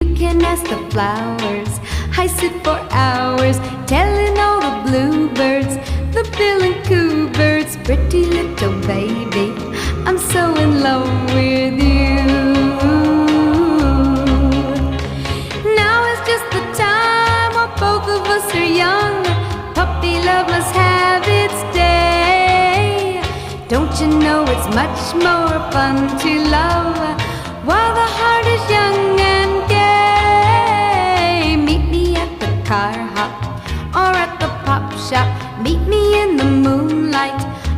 You can ask the flowers. I sit for hours telling all the bluebirds, the bill and coo birds, pretty little baby, I'm so in love with you. Now is just the time while both of us are young. Puppy love must have its day. Don't you know it's much more fun to love while the heart is young and gay? Meet me at the car hop or at the pop shop. Meet me in the moon.